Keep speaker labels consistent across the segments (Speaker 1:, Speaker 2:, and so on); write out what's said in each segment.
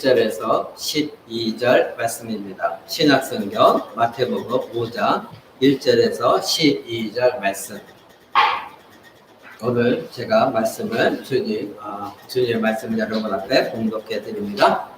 Speaker 1: 1절에서 12절 말씀입니다. 신약성경 마태복음 5장 1절에서 12절 말씀. 오늘 제가 말씀을 주님의 말씀을 여러분 앞에 공독해 드립니다.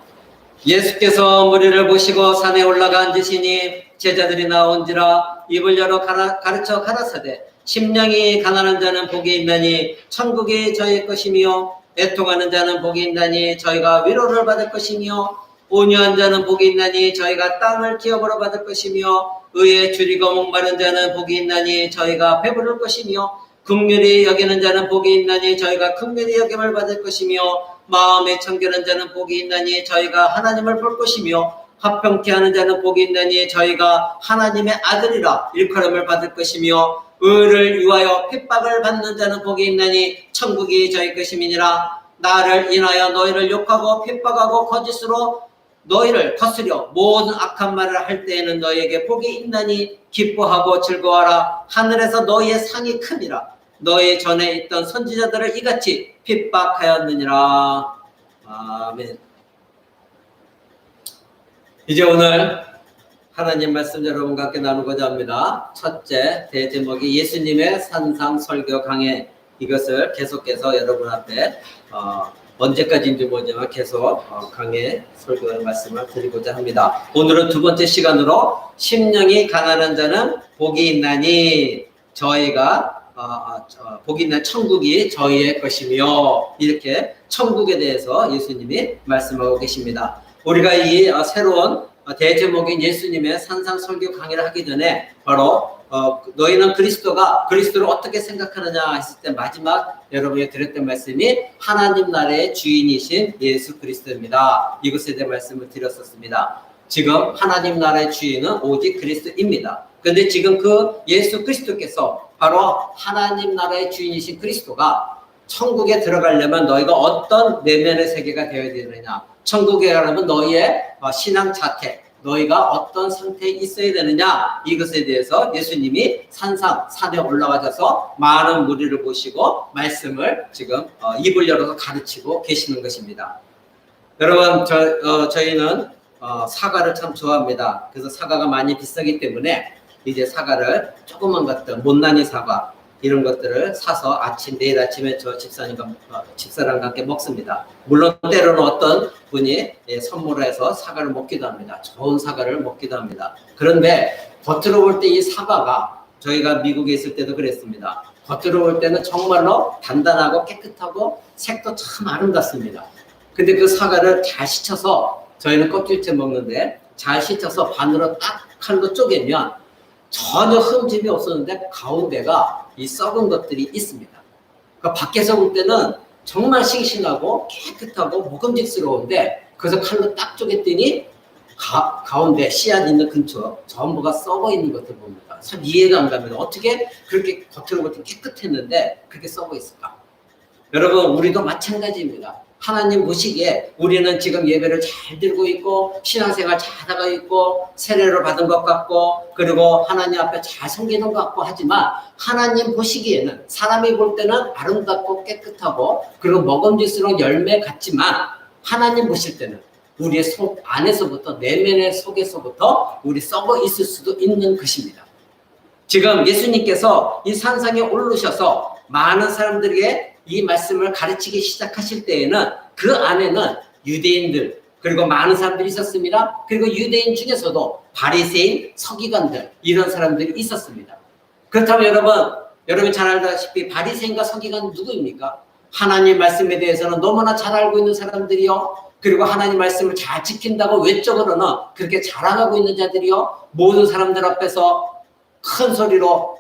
Speaker 1: 예수께서 무리를 보시고 산에 올라가 앉으시니 제자들이 나온지라 입을 열어 가르쳐 가라사대 심령이 가난한 자는 복이 있나니 천국이 저희의 것이며 애통하는 자는 복이 있나니 저희가 위로를 받을 것이며 온유한 자는 복이 있나니 저희가 땅을 기업으로 받을 것이며 의에 줄이고 목마른 자는 복이 있나니 저희가 배부를 것이며 긍휼히 여기는 자는 복이 있나니 저희가 긍휼히 여김을 받을 것이며 마음에 청결한 자는 복이 있나니 저희가 하나님을 볼 것이며 화평케 하는 자는 복이 있나니 저희가 하나님의 아들이라 일컬음을 받을 것이며 의를 위하여 핍박을 받는 자는 복이 있나니 천국이 저희 것임이니라. 나를 인하여 너희를 욕하고 핍박하고 거짓으로 너희를 거스려 모든 악한 말을 할 때에는 너희에게 복이 있나니 기뻐하고 즐거워하라. 하늘에서 너희의 상이 크니라. 너희 전에 있던 선지자들을 이같이 핍박하였느니라. 아멘. 이제 오늘 하나님 말씀 여러분과 함께 나누고자 합니다. 첫째 대제목이 예수님의 산상 설교 강해. 이것을 계속해서 여러분 앞에 언제까지인지 모르지만 계속 강해 설교의 말씀을 드리고자 합니다. 오늘은 두 번째 시간으로 심령이 가난한 자는 복이 있나니 저희가 복이 있는 천국이 저희의 것이며, 이렇게 천국에 대해서 예수님이 말씀하고 계십니다. 우리가 이 새로운 대제목인 예수님의 산상 설교 강의를 하기 전에 바로 너희는 그리스도를 어떻게 생각하느냐 했을 때 마지막 여러분이 드렸던 말씀이 하나님 나라의 주인이신 예수 그리스도입니다. 이것에 대해 말씀을 드렸었습니다. 지금 하나님 나라의 주인은 오직 그리스도입니다. 그런데 지금 그 예수 그리스도께서 바로 하나님 나라의 주인이신 그리스도가 천국에 들어가려면 너희가 어떤 내면의 세계가 되어야 되느냐, 천국에 가려면 너희의 신앙 자태, 너희가 어떤 상태에 있어야 되느냐, 이것에 대해서 예수님이 산에 올라가셔서 많은 무리를 보시고 말씀을 지금 입을 열어서 가르치고 계시는 것입니다. 여러분, 저희는 사과를 참 좋아합니다. 그래서 사과가 많이 비싸기 때문에 이제 사과를 조그만 것들, 못난이 사과 이런 것들을 사서 내일 아침에 저 집사람과 함께 먹습니다. 물론 때로는 어떤 분이 선물을 해서 사과를 먹기도 합니다. 좋은 사과를 먹기도 합니다. 그런데 겉으로 볼 때 이 사과가, 저희가 미국에 있을 때도 그랬습니다. 겉으로 볼 때는 정말로 단단하고 깨끗하고 색도 참 아름답습니다. 근데 그 사과를 잘 씻어서, 저희는 껍질째 먹는데 잘 씻어서 반으로 딱 칼로 쪼개면 전혀 흠집이 없었는데 가운데가 이 썩은 것들이 있습니다. 그러니까 밖에서 볼 때는 정말 싱싱하고 깨끗하고 먹음직스러운데, 그래서 칼로 딱 쪼갰더니 가운데 씨앗 있는 근처 전부가 썩어 있는 것들 봅니다. 참 이해가 안 갑니다. 어떻게 그렇게 겉으로 볼 때 깨끗했는데 그렇게 썩어 있을까? 여러분, 우리도 마찬가지입니다. 하나님 보시기에 우리는 지금 예배를 잘 드리고 있고 신앙생활 잘하고 있고 세례를 받은 것 같고 그리고 하나님 앞에 잘 섬기는 것 같고 하지만, 하나님 보시기에는, 사람이 볼 때는 아름답고 깨끗하고 그리고 먹음직스러운 열매 같지만, 하나님 보실 때는 우리의 속 안에서부터, 내면의 속에서부터 우리 썩어 있을 수도 있는 것입니다. 지금 예수님께서 이 산상에 오르셔서 많은 사람들에게 이 말씀을 가르치기 시작하실 때에는 그 안에는 유대인들 그리고 많은 사람들이 있었습니다. 그리고 유대인 중에서도 바리새인, 서기관들, 이런 사람들이 있었습니다. 그렇다면 여러분 잘 알다시피 바리새인과 서기관은 누구입니까? 하나님 말씀에 대해서는 너무나 잘 알고 있는 사람들이요, 그리고 하나님 말씀을 잘 지킨다고 외적으로는 그렇게 자랑하고 있는 자들이요, 모든 사람들 앞에서 큰 소리로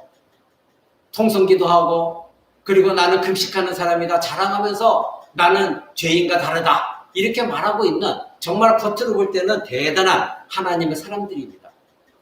Speaker 1: 통성기도하고 그리고 나는 금식하는 사람이다 자랑하면서 나는 죄인과 다르다 이렇게 말하고 있는, 정말 겉으로 볼 때는 대단한 하나님의 사람들입니다.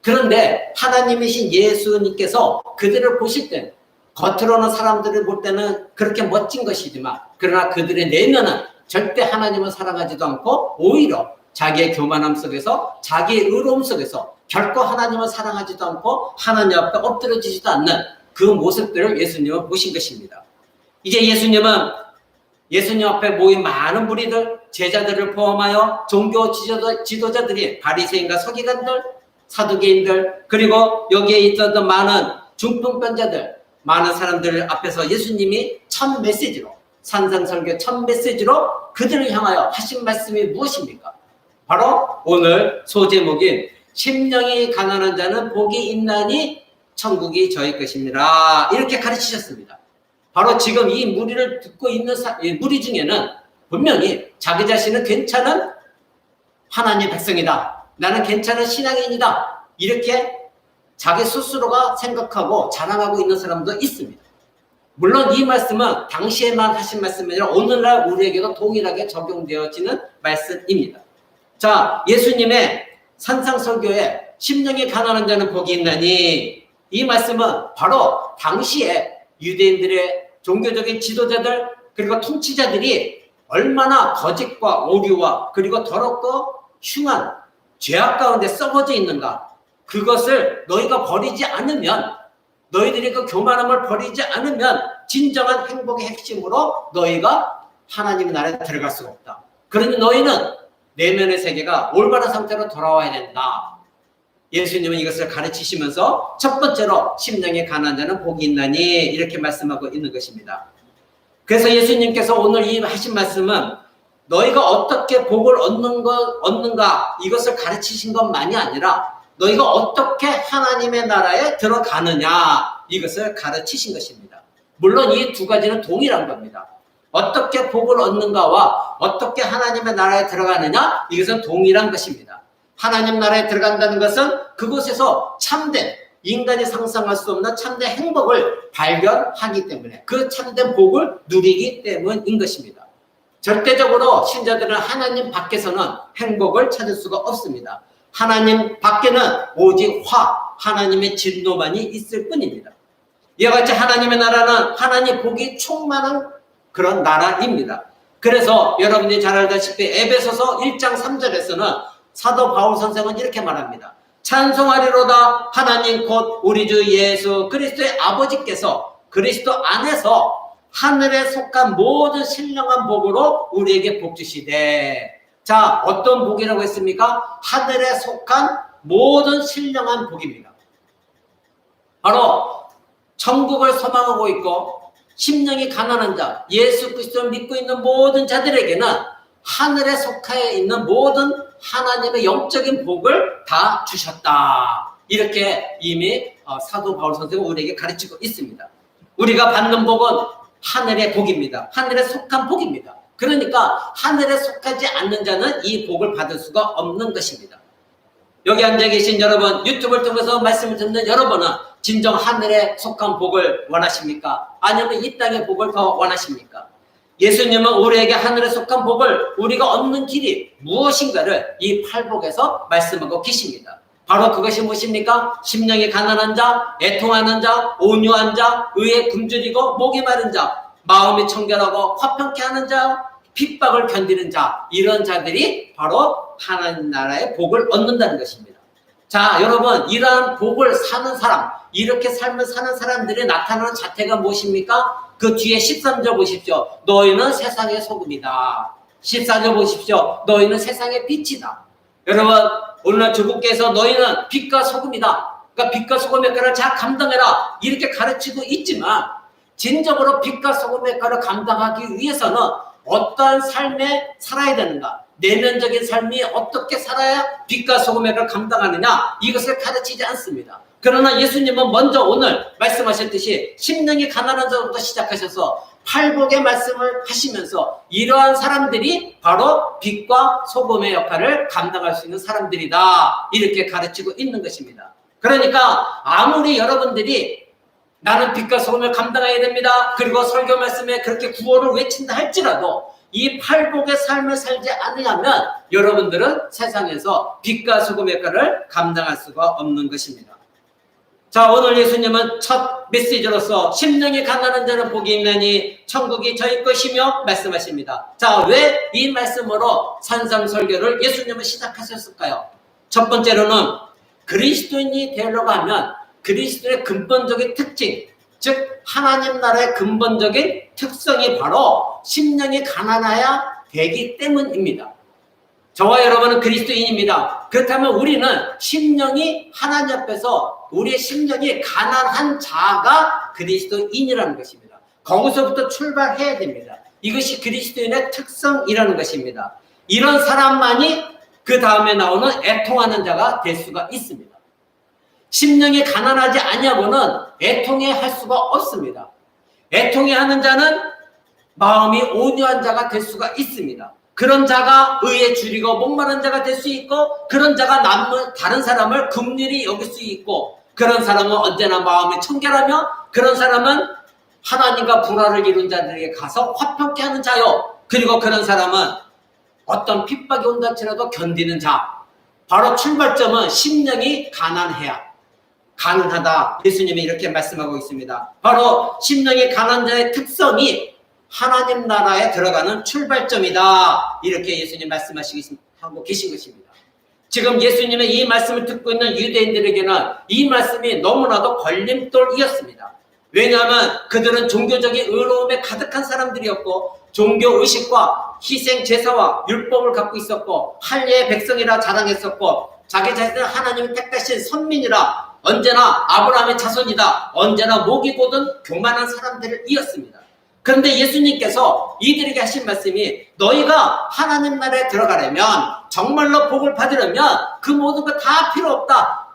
Speaker 1: 그런데 하나님이신 예수님께서 그들을 보실 때는, 겉으로는 사람들을 볼 때는 그렇게 멋진 것이지만, 그러나 그들의 내면은 절대 하나님을 사랑하지도 않고 오히려 자기의 교만함 속에서, 자기의 의로움 속에서 결코 하나님을 사랑하지도 않고 하나님 앞에 엎드려지지도 않는 그 모습들을 예수님은 보신 것입니다. 이제 예수님 앞에 모인 많은 무리들, 제자들을 포함하여 종교 지도자들이 바리새인과 서기관들, 사두개인들, 그리고 여기에 있었던 많은 중풍병자들, 많은 사람들 앞에서 예수님이 첫 메시지로, 산상설교 첫 메시지로 그들을 향하여 하신 말씀이 무엇입니까? 바로 오늘 소제목인 심령이 가난한 자는 복이 있나니 천국이 저희 것입니다. 이렇게 가르치셨습니다. 바로 지금 이 무리를 듣고 있는 무리 중에는 분명히 자기 자신은 괜찮은 하나님의 백성이다. 나는 괜찮은 신앙인이다. 이렇게 자기 스스로가 생각하고 자랑하고 있는 사람도 있습니다. 물론 이 말씀은 당시에만 하신 말씀이 아니라 오늘날 우리에게도 동일하게 적용되어지는 말씀입니다. 자, 예수님의 산상설교에 심령이 가난한 자는 복이 있나니, 이 말씀은 바로 당시에 유대인들의 종교적인 지도자들 그리고 통치자들이 얼마나 거짓과 오류와 그리고 더럽고 흉한 죄악 가운데 썩어져 있는가, 그것을 너희가 버리지 않으면, 너희들이 그 교만함을 버리지 않으면 진정한 행복의 핵심으로 너희가 하나님의 나라에 들어갈 수가 없다. 그러니 너희는 내면의 세계가 올바른 상태로 돌아와야 된다. 예수님은 이것을 가르치시면서 첫 번째로 심령이 가난한 자는 복이 있나니 이렇게 말씀하고 있는 것입니다. 그래서 예수님께서 오늘 이 하신 말씀은 너희가 어떻게 복을 얻는가 이것을 가르치신 것만이 아니라 너희가 어떻게 하나님의 나라에 들어가느냐 이것을 가르치신 것입니다. 물론 이 두 가지는 동일한 겁니다. 어떻게 복을 얻는가와 어떻게 하나님의 나라에 들어가느냐 이것은 동일한 것입니다. 하나님 나라에 들어간다는 것은 그곳에서 참된, 인간이 상상할 수 없는 참된 행복을 발견하기 때문에, 그 참된 복을 누리기 때문인 것입니다. 절대적으로 신자들은 하나님 밖에서는 행복을 찾을 수가 없습니다. 하나님 밖에는 오직 하나님의 진노만이 있을 뿐입니다. 이와 같이 하나님의 나라는 하나님 복이 충만한 그런 나라입니다. 그래서 여러분들이 잘 알다시피 에베소서 1장 3절에서는 사도 바울 선생은 이렇게 말합니다. 찬송하리로다 하나님 곧 우리 주 예수 그리스도의 아버지께서 그리스도 안에서 하늘에 속한 모든 신령한 복으로 우리에게 복 주시되. 자, 어떤 복이라고 했습니까? 하늘에 속한 모든 신령한 복입니다. 바로 천국을 소망하고 있고 심령이 가난한 자, 예수 그리스도를 믿고 있는 모든 자들에게는 하늘에 속하여 있는 모든 하나님의 영적인 복을 다 주셨다. 이렇게 이미 사도 바울 선생은 우리에게 가르치고 있습니다. 우리가 받는 복은 하늘의 복입니다. 하늘에 속한 복입니다. 그러니까 하늘에 속하지 않는 자는 이 복을 받을 수가 없는 것입니다. 여기 앉아 계신 여러분, 유튜브를 통해서 말씀을 듣는 여러분은 진정 하늘에 속한 복을 원하십니까? 아니면 이 땅의 복을 더 원하십니까? 예수님은 우리에게 하늘에 속한 복을 우리가 얻는 길이 무엇인가를 이 팔복에서 말씀하고 계십니다. 바로 그것이 무엇입니까? 심령이 가난한 자, 애통하는 자, 온유한 자, 의에 굶주리고 목이 마른 자, 마음이 청결하고 화평케 하는 자, 핍박을 견디는 자, 이런 자들이 바로 하나님 나라의 복을 얻는다는 것입니다. 자, 여러분, 이러한 복을 사는 사람, 이렇게 삶을 사는 사람들이 나타나는 자태가 무엇입니까? 그 뒤에 13절 보십시오. 너희는 세상의 소금이다. 14절 보십시오. 너희는 세상의 빛이다. 여러분, 오늘날 주국께서 너희는 빛과 소금이다. 그러니까 빛과 소금의 역할을 잘 감당해라. 이렇게 가르치고 있지만 진정으로 빛과 소금의 역할을 감당하기 위해서는 어떠한 삶에 살아야 되는가? 내면적인 삶이 어떻게 살아야 빛과 소금의 역할을 감당하느냐? 이것을 가르치지 않습니다. 그러나 예수님은 먼저 오늘 말씀하셨듯이 심령이 가난한 자부터 시작하셔서 팔복의 말씀을 하시면서 이러한 사람들이 바로 빛과 소금의 역할을 감당할 수 있는 사람들이다. 이렇게 가르치고 있는 것입니다. 그러니까 아무리 여러분들이 나는 빛과 소금을 감당해야 됩니다. 그리고 설교 말씀에 그렇게 구호를 외친다 할지라도 이 팔복의 삶을 살지 않으면 여러분들은 세상에서 빛과 소금의 역할을 감당할 수가 없는 것입니다. 자, 오늘 예수님은 첫 메시지로서 심령이 가난한 자는 복이 있나니 천국이 저희 것이며 말씀하십니다. 자, 왜 이 말씀으로 산상설교를 예수님은 시작하셨을까요? 첫 번째로는 그리스도인이 되려고 하면 그리스도의 근본적인 특징, 즉 하나님 나라의 근본적인 특성이 바로 심령이 가난해야 되기 때문입니다. 저와 여러분은 그리스도인입니다. 그렇다면 우리는 심령이 하나님 앞에서 우리의 심령이 가난한 자가 그리스도인이라는 것입니다. 거기서부터 출발해야 됩니다. 이것이 그리스도인의 특성이라는 것입니다. 이런 사람만이 그 다음에 나오는 애통하는 자가 될 수가 있습니다. 심령이 가난하지 아니하고는 애통해 할 수가 없습니다. 애통해 하는 자는 마음이 온유한 자가 될 수가 있습니다. 그런 자가 의에 줄이고 목마른 자가 될 수 있고, 그런 자가 다른 사람을 긍휼히 여길 수 있고, 그런 사람은 언제나 마음이 청결하며, 그런 사람은 하나님과 불화를 이룬 자들에게 가서 화평케 하는 자요. 그리고 그런 사람은 어떤 핍박이 온다 할지라도 견디는 자. 바로 출발점은 심령이 가난하다. 예수님이 이렇게 말씀하고 있습니다. 바로 심령이 가난한 자의 특성이 하나님 나라에 들어가는 출발점이다. 이렇게 예수님 말씀하고 계신 것입니다. 지금 예수님의 이 말씀을 듣고 있는 유대인들에게는 이 말씀이 너무나도 걸림돌이었습니다. 왜냐하면 그들은 종교적인 의로움에 가득한 사람들이었고, 종교의식과 희생 제사와 율법을 갖고 있었고, 할례의 백성이라 자랑했었고, 자기 자신은 하나님이 택하신 선민이라, 언제나 아브라함의 자손이다, 언제나 목이 곧은 교만한 사람들이었습니다. 그런데 예수님께서 이들에게 하신 말씀이, 너희가 하나님 나라에 들어가려면, 정말로 복을 받으려면 그 모든 거 다 필요 없다.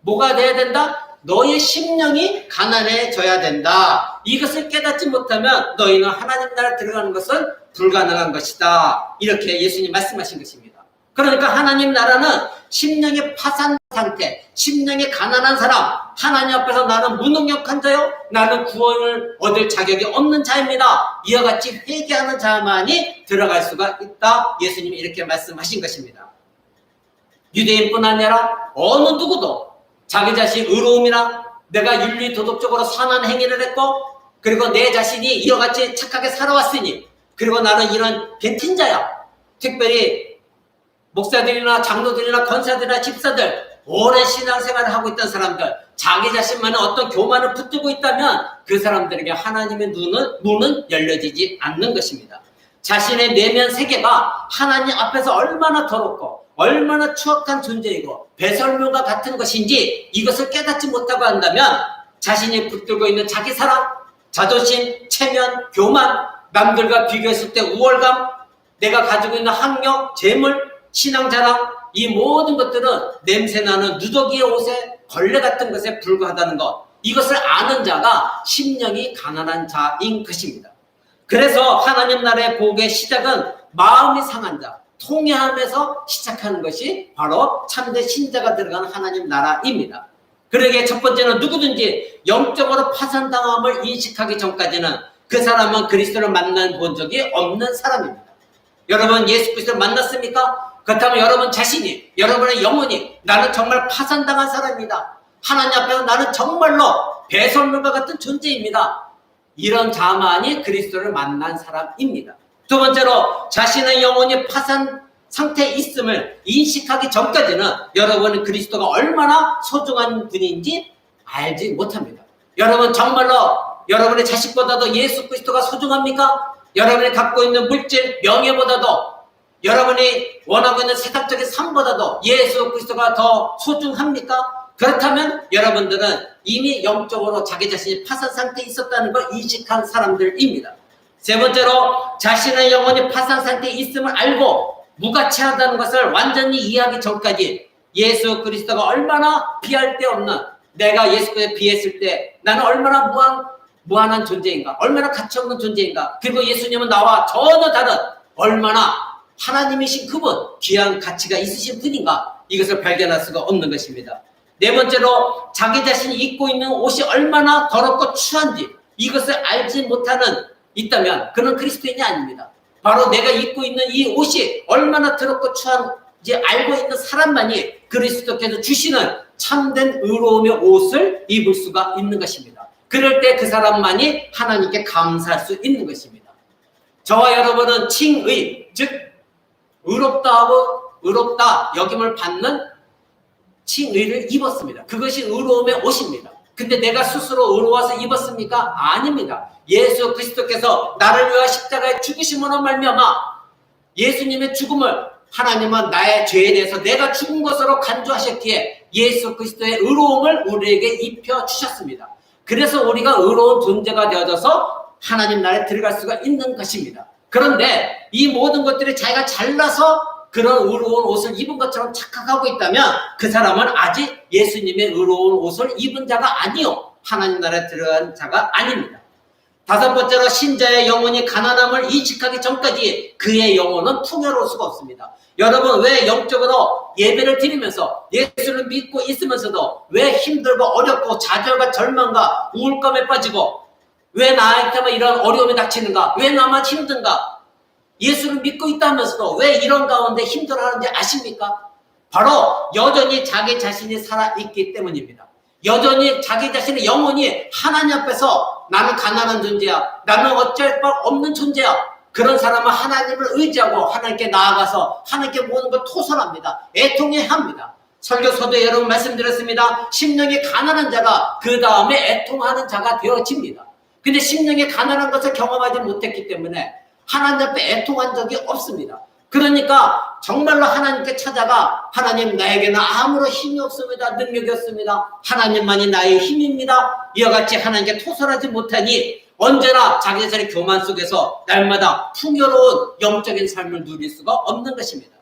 Speaker 1: 뭐가 돼야 된다? 너희의 심령이 가난해져야 된다. 이것을 깨닫지 못하면 너희는 하나님 나라에 들어가는 것은 불가능한 것이다. 이렇게 예수님 말씀하신 것입니다. 그러니까 하나님 나라는 심령의 파산 상태, 심령이 가난한 사람, 하나님 앞에서 나는 무능력한 자요, 나는 구원을 얻을 자격이 없는 자입니다. 이와 같이 회개하는 자만이 들어갈 수가 있다. 예수님이 이렇게 말씀하신 것입니다. 유대인뿐 아니라 어느 누구도 자기 자신 의로움이나 내가 윤리 도덕적으로 선한 행위를 했고, 그리고 내 자신이 이와 같이 착하게 살아왔으니, 그리고 나는 이런 벤틴자야. 특별히 목사들이나 장로들이나 권사들이나 집사들, 오랜 신앙생활을 하고 있던 사람들, 자기 자신만의 어떤 교만을 붙들고 있다면 그 사람들에게 하나님의 문은 열려지지 않는 것입니다. 자신의 내면 세계가 하나님 앞에서 얼마나 더럽고 얼마나 추악한 존재이고 배설물과 같은 것인지 이것을 깨닫지 못하고 한다면, 자신이 붙들고 있는 자기 사랑, 자존심, 체면, 교만, 남들과 비교했을 때 우월감, 내가 가지고 있는 학력, 재물, 신앙 자랑, 이 모든 것들은 냄새나는 누더기의 옷에 걸레 같은 것에 불과하다는 것, 이것을 아는 자가 심령이 가난한 자인 것입니다. 그래서 하나님 나라의 복의 시작은 마음이 상한 자, 통회함에서 시작하는 것이 바로 참된 신자가 들어가는 하나님 나라입니다. 그러기에 첫 번째는 누구든지 영적으로 파산당함을 인식하기 전까지는 그 사람은 그리스도를 만난 적이 없는 사람입니다. 여러분 예수 그리스도를 만났습니까? 그렇다면 여러분 자신이, 여러분의 영혼이 나는 정말 파산당한 사람입니다. 하나님 앞에서 나는 정말로 배설물과 같은 존재입니다. 이런 자만이 그리스도를 만난 사람입니다. 두 번째로 자신의 영혼이 파산 상태에 있음을 인식하기 전까지는 여러분은 그리스도가 얼마나 소중한 분인지 알지 못합니다. 여러분 정말로 여러분의 자식보다도 예수 그리스도가 소중합니까? 여러분이 갖고 있는 물질, 명예보다도, 여러분이 원하고 있는 세상적인 삶보다도 예수 그리스도가 더 소중합니까? 그렇다면 여러분들은 이미 영적으로 자기 자신이 파산 상태에 있었다는 걸 인식한 사람들입니다. 세 번째로 자신의 영혼이 파산 상태에 있음을 알고 무가치하다는 것을 완전히 이해하기 전까지 예수 그리스도가 얼마나 비할 데 없는, 내가 예수 그리스도에 비했을 때 나는 얼마나 무한한 존재인가, 얼마나 가치 없는 존재인가, 그리고 예수님은 나와 전혀 다른 얼마나 하나님이신 그분, 귀한 가치가 있으신 분인가, 이것을 발견할 수가 없는 것입니다. 네 번째로 자기 자신이 입고 있는 옷이 얼마나 더럽고 추한지 이것을 알지 못하는 있다면 그는 그리스도인이 아닙니다. 바로 내가 입고 있는 이 옷이 얼마나 더럽고 추한지 알고 있는 사람만이 그리스도께서 주시는 참된 의로움의 옷을 입을 수가 있는 것입니다. 그럴 때 그 사람만이 하나님께 감사할 수 있는 것입니다. 저와 여러분은 칭의, 즉 의롭다 여김을 받는 칭의를 입었습니다. 그것이 의로움의 옷입니다. 근데 내가 스스로 의로워서 입었습니까? 아닙니다. 예수 그리스도께서 나를 위하여 십자가에 죽으심으로 말미암아 예수님의 죽음을 하나님은 나의 죄에 대해서 내가 죽은 것으로 간주하셨기에 예수 그리스도의 의로움을 우리에게 입혀주셨습니다. 그래서 우리가 의로운 존재가 되어져서 하나님 나라에 들어갈 수가 있는 것입니다. 그런데 이 모든 것들이 자기가 잘나서 그런 의로운 옷을 입은 것처럼 착각하고 있다면 그 사람은 아직 예수님의 의로운 옷을 입은 자가 아니요, 하나님 나라에 들어간 자가 아닙니다. 다섯 번째로, 신자의 영혼이 가난함을 인식하기 전까지 그의 영혼은 풍요로울 수가 없습니다. 여러분, 왜 영적으로 예배를 드리면서 예수를 믿고 있으면서도 왜 힘들고 어렵고 좌절과 절망과 우울감에 빠지고 왜 나한테만 이런 어려움이 닥치는가? 왜 나만 힘든가? 예수를 믿고 있다면서도 왜 이런 가운데 힘들어하는지 아십니까? 바로 여전히 자기 자신이 살아있기 때문입니다. 여전히 자기 자신의 영혼이 하나님 앞에서 나는 가난한 존재야, 나는 어쩔 바 없는 존재야, 그런 사람은 하나님을 의지하고 하나님께 나아가서 하나님께 모든 걸 토설합니다. 애통해야 합니다. 설교서도 여러분 말씀드렸습니다. 심령이 가난한 자가 그 다음에 애통하는 자가 되어집니다. 근데 심령이 가난한 것을 경험하지 못했기 때문에 하나님 앞에 애통한 적이 없습니다. 그러니까 정말로 하나님께 찾아가, 하나님, 나에게는 아무런 힘이 없습니다. 능력이 없습니다. 하나님만이 나의 힘입니다. 이와 같이 하나님께 토설하지 못하니 언제나 자기 자신의 교만 속에서 날마다 풍요로운 영적인 삶을 누릴 수가 없는 것입니다.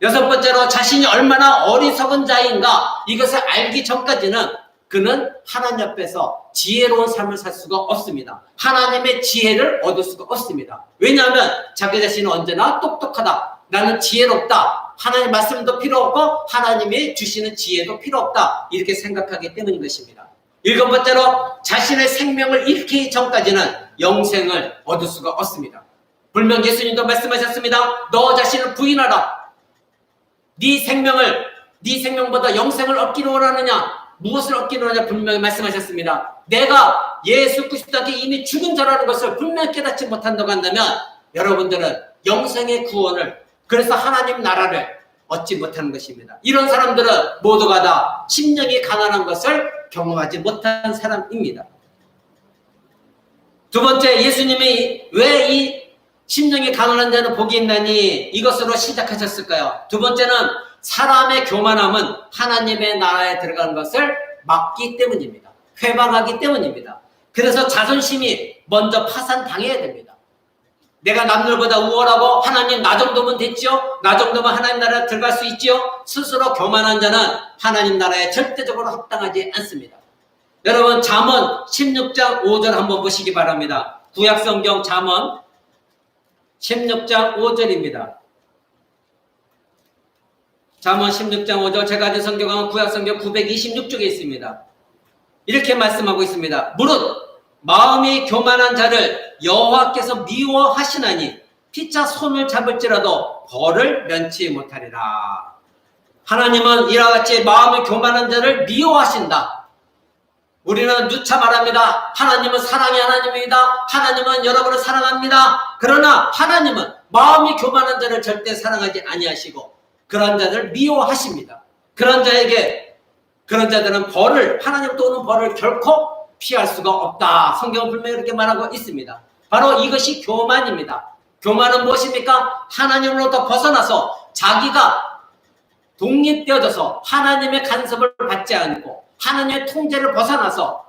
Speaker 1: 여섯 번째로, 자신이 얼마나 어리석은 자인가 이것을 알기 전까지는 그는 하나님 앞에서 지혜로운 삶을 살 수가 없습니다. 하나님의 지혜를 얻을 수가 없습니다. 왜냐하면 자기 자신은 언제나 똑똑하다, 나는 지혜롭다, 하나님 말씀도 필요 없고 하나님이 주시는 지혜도 필요 없다, 이렇게 생각하기 때문인 것입니다. 일곱 번째로, 자신의 생명을 잃기 전까지는 영생을 얻을 수가 없습니다. 분명 예수님도 말씀하셨습니다. 너 자신을 부인하라. 네 생명보다 영생을 얻기를 원하느냐, 무엇을 얻기를 원하냐 분명히 말씀하셨습니다. 내가 예수 그리스도께 이미 죽은 자라는 것을 분명히 깨닫지 못한다고 한다면 여러분들은 영생의 구원을, 그래서 하나님 나라를 얻지 못하는 것입니다. 이런 사람들은 모두가 다 심령이 가난한 것을 경험하지 못한 사람입니다. 두 번째, 예수님이 왜 이 심령이 가난한 자는 복이 있나니 이것으로 시작하셨을까요? 두 번째는, 사람의 교만함은 하나님의 나라에 들어가는 것을 막기 때문입니다. 회방하기 때문입니다. 그래서 자존심이 먼저 파산당해야 됩니다. 내가 남들보다 우월하고 하나님 나 정도면 됐죠? 나 정도면 하나님 나라에 들어갈 수 있죠? 스스로 교만한 자는 하나님 나라에 절대적으로 합당하지 않습니다. 여러분, 잠언 16장 5절 한번 보시기 바랍니다. 구약성경 잠언 16장 5절입니다. 잠언 16장 5절, 제가 가진 성경은 구약성경 926쪽에 있습니다. 이렇게 말씀하고 있습니다. 무릇 마음이 교만한 자를 여호와께서 미워하시나니 피차 손을 잡을지라도 벌을 면치 못하리라. 하나님은 이와 같이 마음이 교만한 자를 미워하신다. 우리는 누차 말합니다. 하나님은 사랑의 하나님입니다. 하나님은 여러분을 사랑합니다. 그러나 하나님은 마음이 교만한 자를 절대 사랑하지 아니하시고 그런 자들을 미워하십니다. 그런 자들은 벌을, 하나님부터 오는 벌을 결코 피할 수가 없다. 성경은 분명히 이렇게 말하고 있습니다. 바로 이것이 교만입니다. 교만은 무엇입니까? 하나님으로부터 벗어나서 자기가 독립되어져서 하나님의 간섭을 받지 않고 하나님의 통제를 벗어나서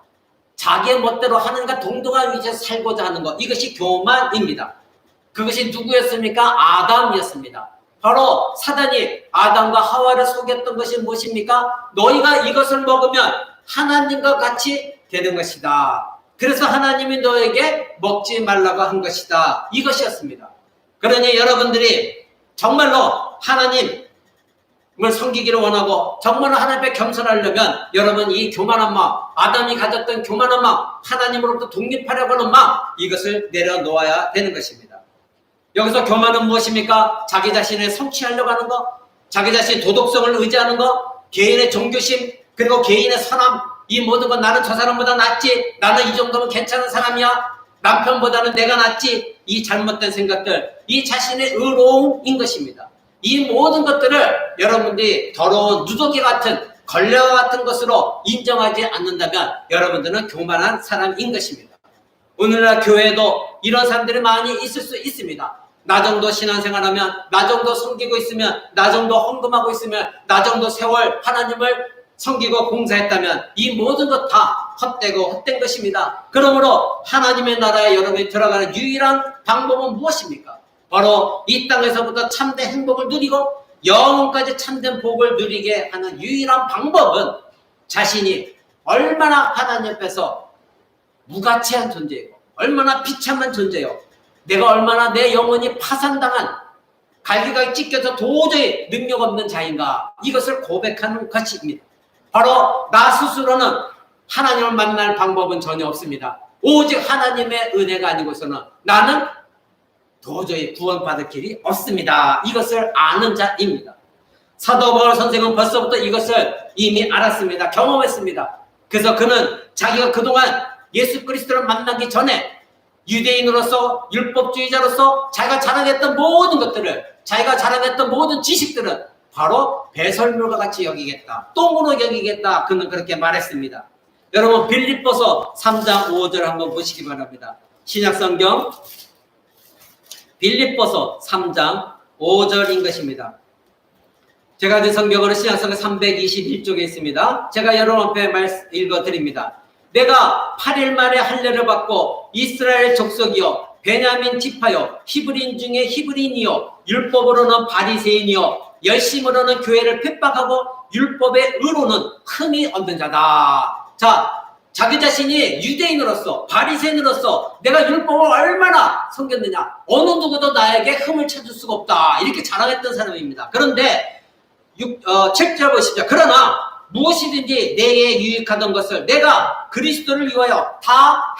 Speaker 1: 자기의 멋대로 하나님과 동등한 위치에서 살고자 하는 것, 이것이 교만입니다. 그것이 누구였습니까? 아담이었습니다. 바로 사단이 아담과 하와를 속였던 것이 무엇입니까? 너희가 이것을 먹으면 하나님과 같이 되는 것이다. 그래서 하나님이 너에게 먹지 말라고 한 것이다. 이것이었습니다. 그러니 여러분들이 정말로 하나님을 섬기기를 원하고 정말로 하나님 앞에 겸손하려면 여러분 이 교만한 마음, 아담이 가졌던 교만한 마음, 하나님으로부터 독립하려고 하는 마음, 이것을 내려놓아야 되는 것입니다. 여기서 교만은 무엇입니까? 자기 자신을 성취하려고 하는 것, 자기 자신의 도덕성을 의지하는 것, 개인의 종교심, 그리고 개인의 선함, 이 모든 건 나는 저 사람보다 낫지, 나는 이 정도면 괜찮은 사람이야, 남편보다는 내가 낫지, 이 잘못된 생각들, 이 자신의 의로움인 것입니다. 이 모든 것들을 여러분들이 더러운 누더기 같은 걸레와 같은 것으로 인정하지 않는다면 여러분들은 교만한 사람인 것입니다. 오늘날 교회에도 이런 사람들이 많이 있을 수 있습니다. 나 정도 신앙생활하면, 나 정도 섬기고 있으면, 나 정도 헌금하고 있으면, 나 정도 세월 하나님을 섬기고 공사했다면 이 모든 것 다 헛되고 헛된 것입니다. 그러므로 하나님의 나라에 여러분이 들어가는 유일한 방법은 무엇입니까? 바로 이 땅에서부터 참된 행복을 누리고 영원까지 참된 복을 누리게 하는 유일한 방법은 자신이 얼마나 하나님 앞에서 무가치한 존재이고 얼마나 비참한 존재요, 내가 얼마나 내 영혼이 파산당한 갈기가 찢겨서 도저히 능력 없는 자인가, 이것을 고백하는 것입니다. 바로 나 스스로는 하나님을 만날 방법은 전혀 없습니다. 오직 하나님의 은혜가 아니고서는 나는 도저히 구원받을 길이 없습니다. 이것을 아는 자입니다. 사도 바울 선생은 벌써부터 이것을 이미 알았습니다. 경험했습니다. 그래서 그는 자기가 그동안 예수 그리스도를 만나기 전에 유대인으로서 율법주의자로서 자기가 자랑했던 모든 것들을, 자기가 자랑했던 모든 지식들은 바로 배설물과 같이 여기겠다, 똥으로 여기겠다, 그는 그렇게 말했습니다. 여러분 빌립보서 3장 5절 한번 보시기 바랍니다. 신약성경 빌립보서 3장 5절인 것입니다. 제가 가진 성경으로 신약성경 321쪽에 있습니다. 제가 여러분 앞에 읽어드립니다. 내가 8일 만에 할례를 받고 이스라엘 족속이요 베냐민 지파요 히브리인 중에 히브리인이요 율법으로는 바리새인이요 열심으로는 교회를 핍박하고 율법의 의로는 흠이 없는 자다. 자, 자기 자신이 유대인으로서 바리새인으로서 내가 율법을 얼마나 섬겼느냐, 어느 누구도 나에게 흠을 찾을 수가 없다, 이렇게 자랑했던 사람입니다. 그런데 7절 보십시오. 그러나 무엇이든지 내게 유익하던 것을 내가 그리스도를 위하여 다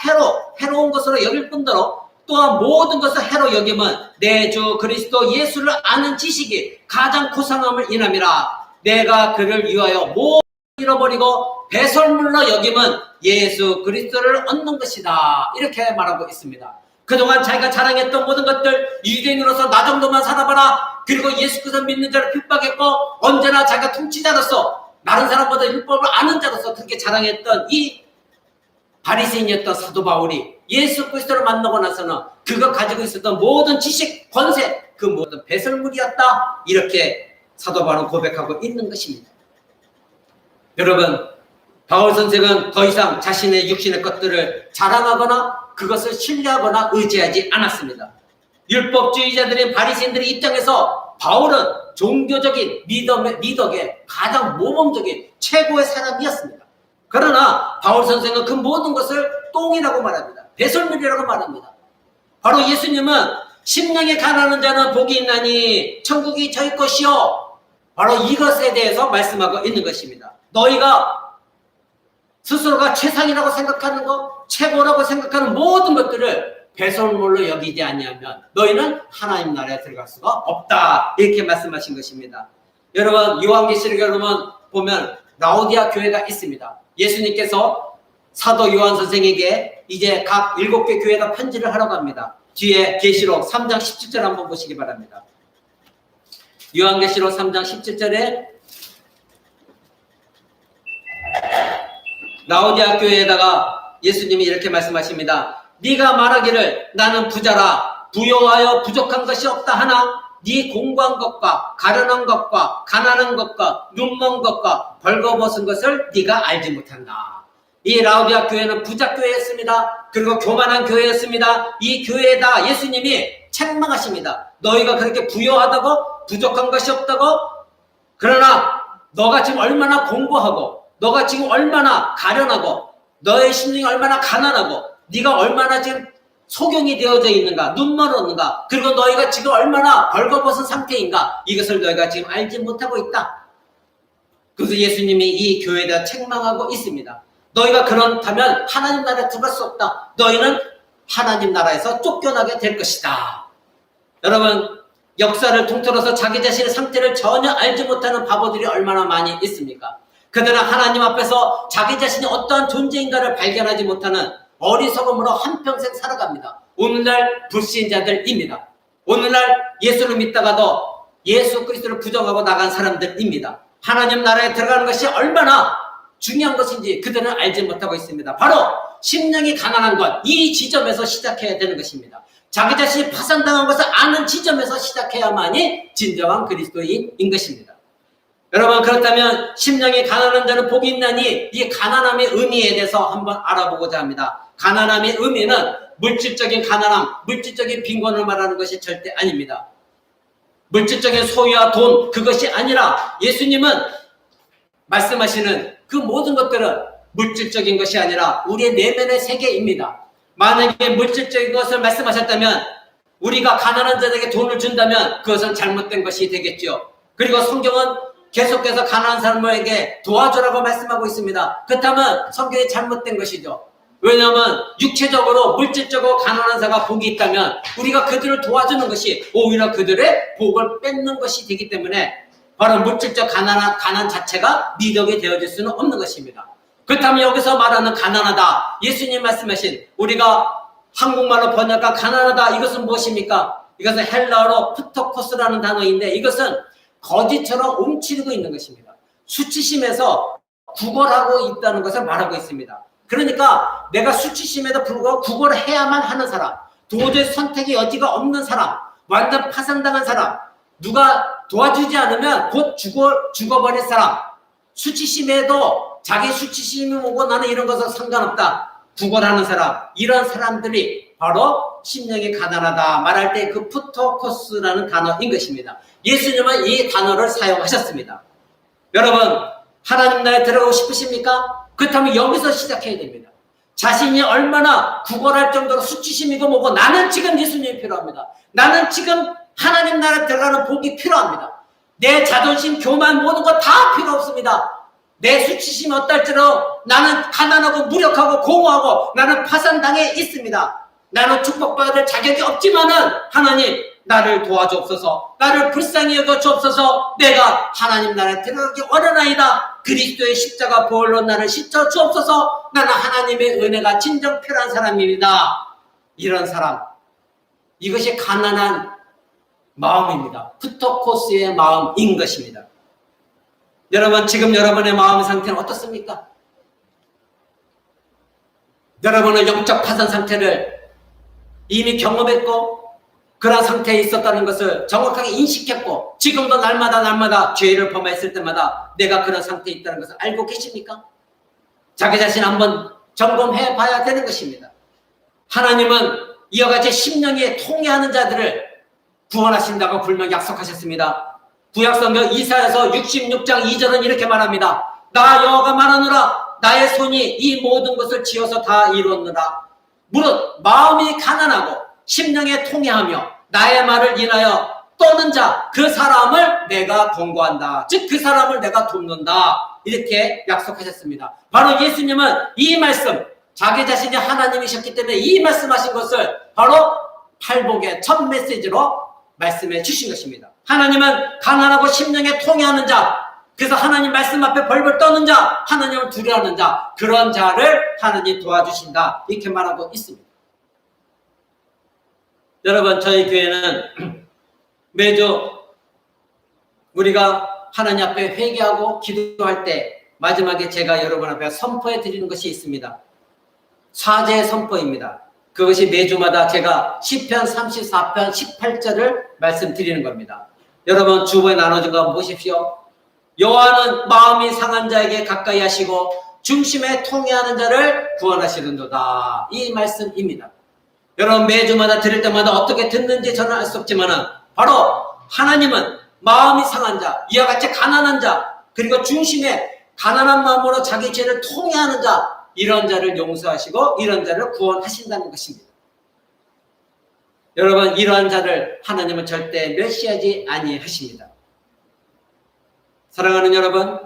Speaker 1: 해로운 것으로 여길 뿐더러 또한 모든 것을 해로 여김은 내 주 그리스도 예수를 아는 지식이 가장 고상함을 인함이라. 내가 그를 위하여 모든 잃어버리고 배설물로 여김은 예수 그리스도를 얻는 것이다, 이렇게 말하고 있습니다. 그동안 자기가 자랑했던 모든 것들, 유대인으로서 나 정도만 살아봐라, 그리고 예수 그리스도 믿는 자를 핍박했고 언제나 자기가 통치자로서 다른 사람보다 율법을 아는 자로서 그렇게 자랑했던 이 바리새인이었던 사도 바울이 예수 그리스도를 만나고 나서는 그가 가지고 있었던 모든 지식, 권세, 그 모든 배설물이었다, 이렇게 사도 바울은 고백하고 있는 것입니다. 여러분, 바울 선생은 더 이상 자신의 육신의 것들을 자랑하거나 그것을 신뢰하거나 의지하지 않았습니다. 율법주의자들인 바리새인들의 입장에서 바울은 종교적인 미덕의 가장 모범적인 최고의 사람이었습니다. 그러나 바울 선생은 그 모든 것을 똥이라고 말합니다. 배설물이라고 말합니다. 바로 예수님은 심령에 가난한 자는 복이 있나니 천국이 저희 것이요, 바로 이것에 대해서 말씀하고 있는 것입니다. 너희가 스스로가 최상이라고 생각하는 것, 최고라고 생각하는 모든 것들을 배설물로 여기지 아니하면 너희는 하나님 나라에 들어갈 수가 없다, 이렇게 말씀하신 것입니다. 여러분, 요한계시록 여러분 보면 라오디아 교회가 있습니다. 예수님께서 사도 요한 선생에게 이제 각 7개 교회가 편지를 하러 갑니다. 뒤에 계시록 3장 17절 한번 보시기 바랍니다. 요한계시록 3장 17절에 라오디아 교회에다가 예수님이 이렇게 말씀하십니다. 네가 말하기를 나는 부자라 부요하여 부족한 것이 없다 하나 네 공부한 것과 가련한 것과 가난한 것과 눈먼 것과 벌거벗은 것을 네가 알지 못한다. 이 라오디아 교회는 부자 교회였습니다. 그리고 교만한 교회였습니다. 이 교회에다 예수님이 책망하십니다. 너희가 그렇게 부요하다고 부족한 것이 없다고, 그러나 너가 지금 얼마나 공부하고 너가 지금 얼마나 가련하고 너의 심령이 얼마나 가난하고 네가 얼마나 지금 소경이 되어져 있는가, 눈 멀었는가, 그리고 너희가 지금 얼마나 벌거벗은 상태인가, 이것을 너희가 지금 알지 못하고 있다. 그래서 예수님이 이 교회에다 책망하고 있습니다. 너희가 그렇다면 하나님 나라에 들어갈 수 없다. 너희는 하나님 나라에서 쫓겨나게 될 것이다. 여러분, 역사를 통틀어서 자기 자신의 상태를 전혀 알지 못하는 바보들이 얼마나 많이 있습니까? 그들은 하나님 앞에서 자기 자신이 어떠한 존재인가를 발견하지 못하는 어리석음으로 한평생 살아갑니다. 오늘날 불신자들입니다. 오늘날 예수를 믿다가도 예수 그리스도를 부정하고 나간 사람들입니다. 하나님 나라에 들어가는 것이 얼마나 중요한 것인지 그들은 알지 못하고 있습니다. 바로 심령이 가난한 것, 이 지점에서 시작해야 되는 것입니다. 자기 자신이 파산당한 것을 아는 지점에서 시작해야만이 진정한 그리스도인인 것입니다. 여러분, 그렇다면 심령이 가난한 자는 복이 있나니, 이 가난함의 의미에 대해서 한번 알아보고자 합니다. 가난함의 의미는 물질적인 가난함, 물질적인 빈곤을 말하는 것이 절대 아닙니다. 물질적인 소유와 돈, 그것이 아니라 예수님은 말씀하시는 그 모든 것들은 물질적인 것이 아니라 우리의 내면의 세계입니다. 만약에 물질적인 것을 말씀하셨다면, 우리가 가난한 자들에게 돈을 준다면 그것은 잘못된 것이 되겠죠. 그리고 성경은 계속해서 가난한 사람에게 도와주라고 말씀하고 있습니다. 그렇다면 성경이 잘못된 것이죠. 왜냐하면 육체적으로 물질적으로 가난한 자가 복이 있다면 우리가 그들을 도와주는 것이 오히려 그들의 복을 뺏는 것이 되기 때문에 바로 물질적 가난 자체가 미덕이 되어질 수는 없는 것입니다. 그렇다면 여기서 말하는 가난하다, 예수님 말씀하신, 우리가 한국말로 번역한 가난하다, 이것은 무엇입니까? 이것은 헬라어로 프토코스라는 단어인데, 이것은 거짓처럼 움츠리고 있는 것입니다. 수치심에서 구걸하고 있다는 것을 말하고 있습니다. 그러니까 내가 수치심에도 불구하고 구걸을 해야만 하는 사람, 도저히 선택의 여지가 없는 사람, 완전 파산당한 사람, 누가 도와주지 않으면 곧 죽어버릴 사람, 수치심에도 자기 수치심이 오고 나는 이런 것은 상관없다, 구걸하는 사람, 이런 사람들이 바로 심령이 가난하다 말할 때 그 푸토코스라는 단어인 것입니다. 예수님은 이 단어를 사용하셨습니다. 여러분, 하나님 나라에 들어가고 싶으십니까? 그렇다면 여기서 시작해야 됩니다. 자신이 얼마나 구걸할 정도로 수치심이고 뭐고, 나는 지금 예수님이 필요합니다. 나는 지금 하나님 나라에 들어가는 복이 필요합니다. 내 자존심, 교만, 모든 거 다 필요 없습니다. 내 수치심이 어떨지라도 나는 가난하고 무력하고 공허하고 나는 파산당해 있습니다. 나는 축복받을 자격이 없지만은 하나님 나를 도와주옵소서, 나를 불쌍히 여겨 주옵소서, 내가 하나님 나라에 들어가기 원하나이다. 그리스도의 십자가 보혈로 나를 씻어 주옵소서, 나는 하나님의 은혜가 진정 필요한 사람입니다. 이런 사람, 이것이 가난한 마음입니다. 푸토코스의 마음인 것입니다. 여러분, 지금 여러분의 마음 상태는 어떻습니까? 여러분은 영적 파산 상태를 이미 경험했고 그런 상태에 있었다는 것을 정확하게 인식했고, 지금도 날마다 죄를 범했을 때마다 내가 그런 상태에 있다는 것을 알고 계십니까? 자기 자신 한번 점검해 봐야 되는 것입니다. 하나님은 이와 같이 심령에 통해하는 자들을 구원하신다고 분명 약속하셨습니다. 구약성경 이사야서 66장 2절은 이렇게 말합니다. 나 여호와가 말하노라, 나의 손이 이 모든 것을 지어서 다 이뤘느라. 무릇 마음이 가난하고 심령에 통해하며 나의 말을 인하여 떠는 자, 그 사람을 내가 권고한다. 즉 그 사람을 내가 돕는다. 이렇게 약속하셨습니다. 바로 예수님은 이 말씀, 자기 자신이 하나님이셨기 때문에 이 말씀하신 것을 바로 팔복의 첫 메시지로 말씀해 주신 것입니다. 하나님은 가난하고 심령에 통해하는 자, 그래서 하나님 말씀 앞에 벌벌 떠는 자, 하나님을 두려워하는 자, 그런 자를 하나님 도와주신다, 이렇게 말하고 있습니다. 여러분, 저희 교회는 매주 우리가 하나님 앞에 회개하고 기도할 때 마지막에 제가 여러분 앞에 선포해 드리는 것이 있습니다. 사죄의 선포입니다. 그것이 매주마다 제가 시편 34편 18절을 말씀드리는 겁니다. 여러분, 주보에 나눠진 거 한번 보십시오. 여호와는 마음이 상한 자에게 가까이 하시고 중심에 통해하는 자를 구원하시는도다, 이 말씀입니다. 여러분, 매주마다 들을 때마다 어떻게 듣는지 저는 알 수 없지만 바로 하나님은 마음이 상한 자, 이와 같이 가난한 자, 그리고 중심에 가난한 마음으로 자기 죄를 통해하는 자, 이런 자를 용서하시고 이런 자를 구원하신다는 것입니다. 여러분, 이러한 자를 하나님은 절대 멸시하지 아니하십니다. 사랑하는 여러분,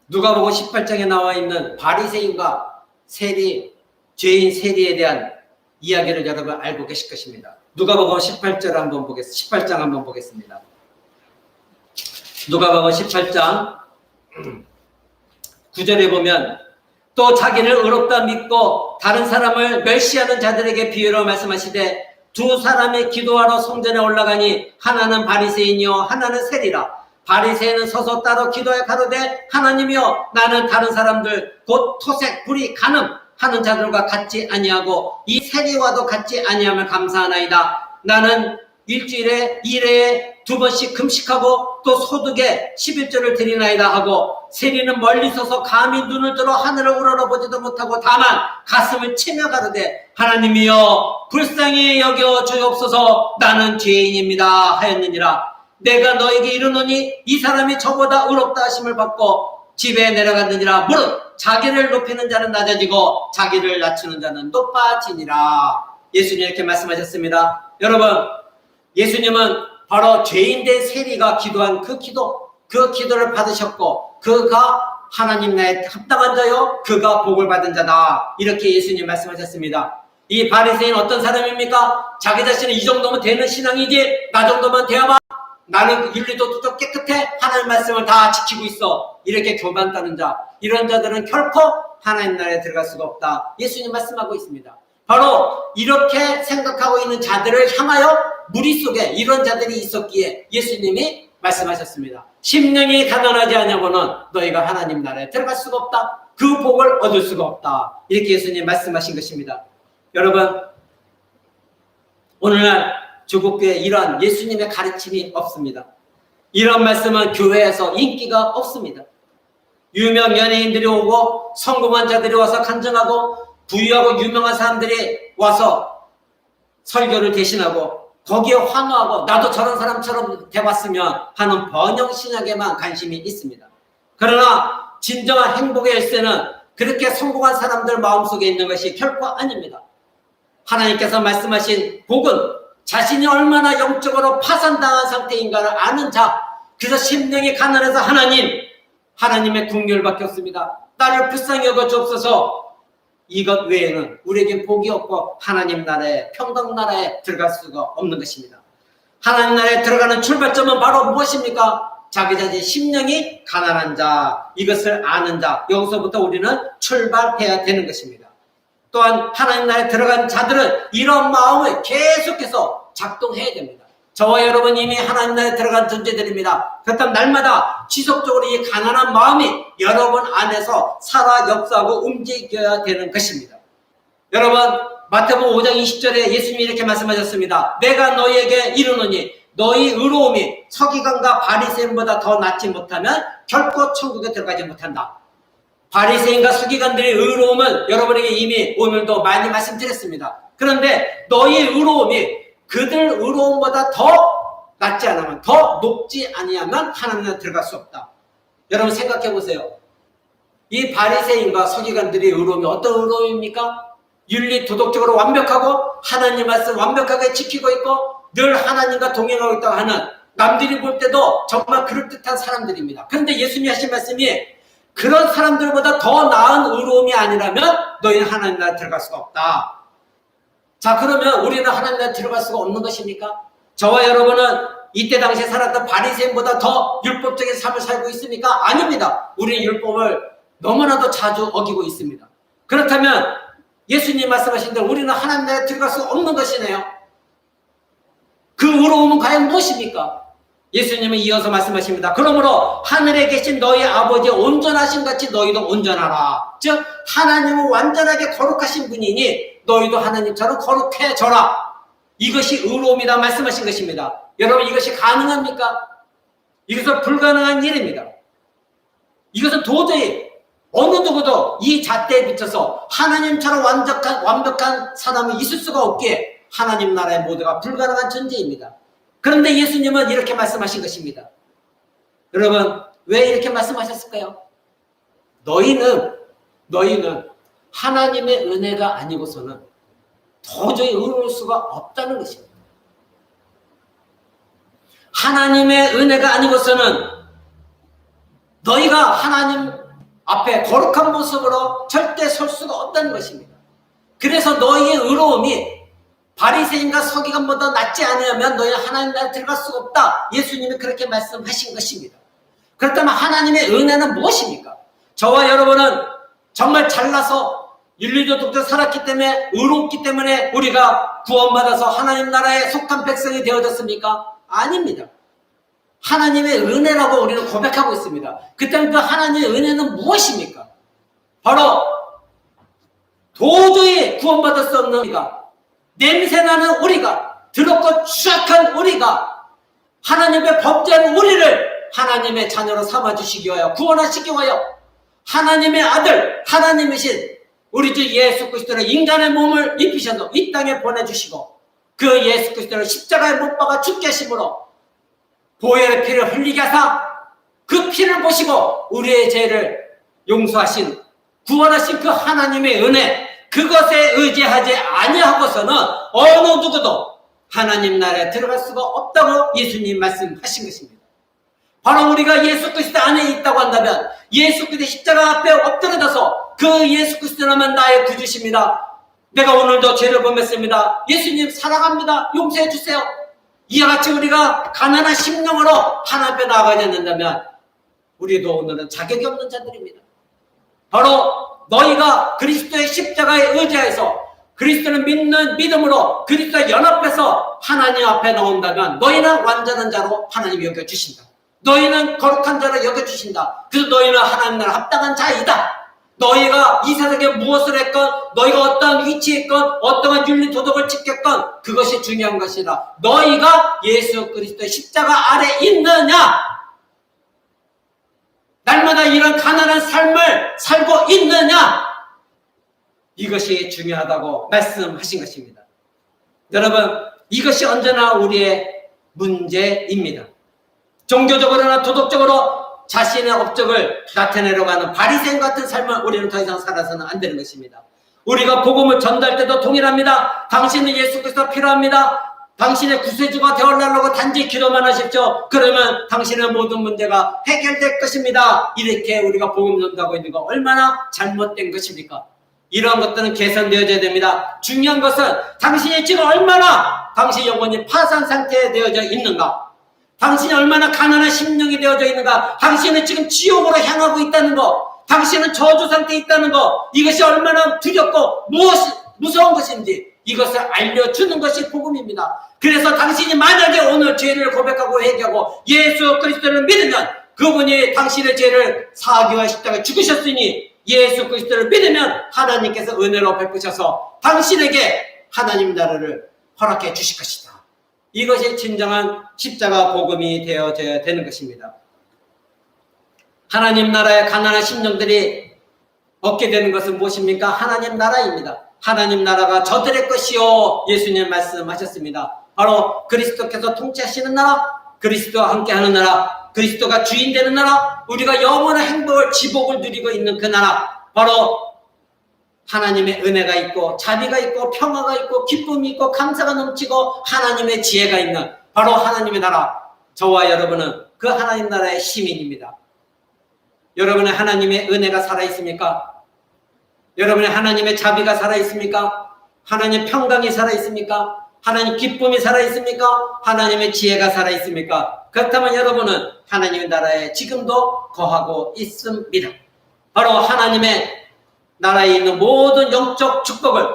Speaker 1: 누가복음 18장에 나와 있는 바리새인과 세리, 죄인 세리에 대한 이야기를 여러분 알고 계실 것입니다. 누가복음 18장 한번 보겠습니다. 누가복음 18장 9절에 보면, 또 자기를 의롭다 믿고 다른 사람을 멸시하는 자들에게 비유로 말씀하시되, 두 사람이 기도하러 성전에 올라가니 하나는 바리새인이요 하나는 세리라. 바리새인은 서서 따로 기도해 가로되, 하나님이여, 나는 다른 사람들 곧 토색, 불의, 간음 하는 자들과 같지 아니하고 이 세리와도 같지 아니함을 감사하나이다. 나는 일주일에 1회에 2번씩 금식하고 또 소득에 11조를 드리나이다 하고 세리는 멀리 서서 감히 눈을 들어 하늘을 우러러보지도 못하고 다만 가슴을 치며 가로되 하나님이여 불쌍히 여겨 주옵소서 나는 죄인입니다 하였느니라. 내가 너에게 이르노니 이 사람이 저보다 의롭다 하심을 받고 집에 내려갔느니라. 무릇 자기를 높이는 자는 낮아지고 자기를 낮추는 자는 높아지니라. 예수님 이렇게 말씀하셨습니다. 여러분, 예수님은 바로 죄인된 세리가 기도한 그 기도를 받으셨고 그가 하나님 나라에 합당한 자요 그가 복을 받은 자다. 이렇게 예수님 말씀하셨습니다. 이 바리새인 어떤 사람입니까? 자기 자신은 이 정도면 되는 신앙이지 나 정도면 되어봐 나는 윤리도도 깨끗해 하나님 말씀을 다 지키고 있어 이렇게 교만 떠는 자 이런 자들은 결코 하나님 나라에 들어갈 수가 없다. 예수님 말씀하고 있습니다. 바로 이렇게 생각하고 있는 자들을 향하여 무리 속에 이런 자들이 있었기에 예수님이 말씀하셨습니다. 심령이 가난하지 않냐고는 너희가 하나님 나라에 들어갈 수가 없다. 그 복을 얻을 수가 없다. 이렇게 예수님 말씀하신 것입니다. 여러분, 오늘날 조국교회에 이러한 예수님의 가르침이 없습니다. 이런 말씀은 교회에서 인기가 없습니다. 유명 연예인들이 오고 성공한 자들이 와서 간증하고 부유하고 유명한 사람들이 와서 설교를 대신하고 거기에 환호하고 나도 저런 사람처럼 돼봤으면 하는 번영신학에만 관심이 있습니다. 그러나 진정한 행복의 열쇠는 그렇게 성공한 사람들 마음속에 있는 것이 결코 아닙니다. 하나님께서 말씀하신 복은 자신이 얼마나 영적으로 파산당한 상태인가를 아는 자, 그래서 심령이 가난해서 하나님의 긍휼밖에 없습니다. 나를 불쌍히 여겨 주옵소서. 이것 외에는 우리에게 복이 없고 하나님 나라에 평강 나라에 들어갈 수가 없는 것입니다. 하나님 나라에 들어가는 출발점은 바로 무엇입니까? 자기 자신의 심령이 가난한 자, 이것을 아는 자, 여기서부터 우리는 출발해야 되는 것입니다. 또한 하나님 나라에 들어간 자들은 이런 마음을 계속해서 작동해야 됩니다. 저와 여러분 이미 하나님 나라에 들어간 존재들입니다. 그렇다면 날마다 지속적으로 이 가난한 마음이 여러분 안에서 살아 역사하고 움직여야 되는 것입니다. 여러분, 마태복음 5장 20절에 예수님이 이렇게 말씀하셨습니다. 내가 너희에게 이르노니 너희 의로움이 서기관과 바리새인보다 더 낫지 못하면 결코 천국에 들어가지 못한다. 바리새인과 서기관들의 의로움은 여러분에게 이미 오늘도 많이 말씀드렸습니다. 그런데 너희의 의로움이 그들 의로움보다 더 낫지 않으면 더 높지 아니하면 하나님 나라에 들어갈 수 없다. 여러분 생각해 보세요. 이 바리새인과 서기관들의 의로움이 어떤 의로움입니까? 윤리 도덕적으로 완벽하고 하나님 말씀 완벽하게 지키고 있고 늘 하나님과 동행하고 있다고 하는 남들이 볼 때도 정말 그럴듯한 사람들입니다. 그런데 예수님이 하신 말씀이 그런 사람들보다 더 나은 의로움이 아니라면 너희는 하나님 나라에 들어갈 수가 없다. 자, 그러면 우리는 하나님 나라에 들어갈 수가 없는 것입니까? 저와 여러분은 이때 당시에 살았던 바리새인보다 더 율법적인 삶을 살고 있습니까? 아닙니다. 우리는 율법을 너무나도 자주 어기고 있습니다. 그렇다면 예수님 말씀하신 대로 우리는 하나님 나라에 들어갈 수 없는 것이네요. 그 의로움은 과연 무엇입니까? 예수님은 이어서 말씀하십니다. 그러므로 하늘에 계신 너희 아버지 온전하신 같이 너희도 온전하라. 즉 하나님은 완전하게 거룩하신 분이니 너희도 하나님처럼 거룩해져라. 이것이 의로움이다 말씀하신 것입니다. 여러분 이것이 가능합니까? 이것은 불가능한 일입니다. 이것은 도저히 어느 누구도 이 잣대에 비춰서 하나님처럼 완벽한 사람이 있을 수가 없기에 하나님 나라의 모두가 불가능한 존재입니다. 그런데 예수님은 이렇게 말씀하신 것입니다. 여러분 왜 이렇게 말씀하셨을까요? 너희는 하나님의 은혜가 아니고서는 도저히 의로울 수가 없다는 것입니다. 하나님의 은혜가 아니고서는 너희가 하나님 앞에 거룩한 모습으로 절대 설 수가 없다는 것입니다. 그래서 너희의 의로움이 바리새인과 서기관보다 낫지 않으면 너희는 하나님 나라에 들어갈 수가 없다. 예수님이 그렇게 말씀하신 것입니다. 그렇다면 하나님의 은혜는 무엇입니까? 저와 여러분은 정말 잘나서 윤리도덕적으로 살았기 때문에 의롭기 때문에 우리가 구원받아서 하나님 나라에 속한 백성이 되어졌습니까? 아닙니다. 하나님의 은혜라고 우리는 고백하고 있습니다. 그때는 그 하나님의 은혜는 무엇입니까? 바로 도저히 구원받을 수 없는 우리가, 냄새나는 우리가, 더럽고 추악한 우리가 하나님의 범죄한 우리를 하나님의 자녀로 삼아주시기 위하여 구원하시기 위하여 하나님의 아들 하나님이신 우리 주 예수 그리스도를 인간의 몸을 입히셔서 이 땅에 보내주시고 그 예수 그리스도를 십자가에 못 박아 죽게 하심으로 보혈의 피를 흘리게 하사 그 피를 보시고 우리의 죄를 용서하신 구원하신 그 하나님의 은혜 그것에 의지하지 아니하고서는 어느 누구도 하나님 나라에 들어갈 수가 없다고 예수님 말씀하신 것입니다. 바로 우리가 예수 그리스도 안에 있다고 한다면 예수 그리스도 십자가 앞에 엎드려져서 그 예수 그리스도라면 나의 구주십니다. 내가 오늘도 죄를 범했습니다. 예수님 사랑합니다. 용서해 주세요. 이와 같이 우리가 가난한 심령으로 하나님 앞에 나아가야 된다면 우리도 오늘은 자격이 없는 자들입니다. 바로 너희가 그리스도의 십자가에 의지해서 그리스도를 믿는 믿음으로 그리스도와 연합해서 하나님 앞에 나온다면 너희는 완전한 자로 하나님이 여겨주신다. 너희는 거룩한 자로 여겨주신다. 그래서 너희는 하나님 나라 합당한 자이다. 너희가 이 세상에 무엇을 했건 너희가 어떠한 위치에 있건 어떠한 윤리 도덕을 지켰건 그것이 중요한 것이다. 너희가 예수 그리스도의 십자가 아래 있느냐, 날마다 이런 가난한 삶을 살고 있느냐, 이것이 중요하다고 말씀하신 것입니다. 여러분, 이것이 언제나 우리의 문제입니다. 종교적으로나 도덕적으로 자신의 업적을 나타내려고 하는 바리새인 같은 삶을 우리는 더 이상 살아서는 안 되는 것입니다. 우리가 복음을 전달 때도 동일합니다. 당신은 예수 그리스도가 필요합니다. 당신의 구세주가 되어달라고 단지 기도만 하십시오. 그러면 당신의 모든 문제가 해결될 것입니다. 이렇게 우리가 복음 전달하고 있는 거 얼마나 잘못된 것입니까? 이런 것들은 개선되어져야 됩니다. 중요한 것은 당신이 지금 얼마나 당신 영혼이 파산 상태에 되어져 있는가, 당신이 얼마나 가난한 심령이 되어져 있는가, 당신은 지금 지옥으로 향하고 있다는 거, 당신은 저주 상태에 있다는 거, 이것이 얼마나 두렵고 무서운 것인지 이것을 알려주는 것이 복음입니다. 그래서 당신이 만약에 오늘 죄를 고백하고 회개하고 예수 그리스도를 믿으면 그분이 당신의 죄를 사하기 위하여 십자가에 죽으셨으니 예수 그리스도를 믿으면 하나님께서 은혜로 베푸셔서 당신에게 하나님 나라를 허락해 주실 것이다. 이것이 진정한 십자가 복음이 되어져야 되는 것입니다. 하나님 나라의 가난한 심령들이 얻게 되는 것은 무엇입니까? 하나님 나라입니다. 하나님 나라가 저들의 것이요, 예수님 말씀하셨습니다. 바로 그리스도께서 통치하시는 나라, 그리스도와 함께하는 나라, 그리스도가 주인 되는 나라, 우리가 영원한 행복을 지복을 누리고 있는 그 나라, 바로 하나님의 은혜가 있고 자비가 있고 평화가 있고 기쁨이 있고 감사가 넘치고 하나님의 지혜가 있는 바로 하나님의 나라, 저와 여러분은 그 하나님 나라의 시민입니다. 여러분의 하나님의 은혜가 살아있습니까? 여러분의 하나님의 자비가 살아있습니까? 하나님의 평강이 살아있습니까? 하나님의 기쁨이 살아있습니까? 하나님의 지혜가 살아있습니까? 그렇다면 여러분은 하나님의 나라에 지금도 거하고 있습니다. 바로 하나님의 나라에 있는 모든 영적 축복을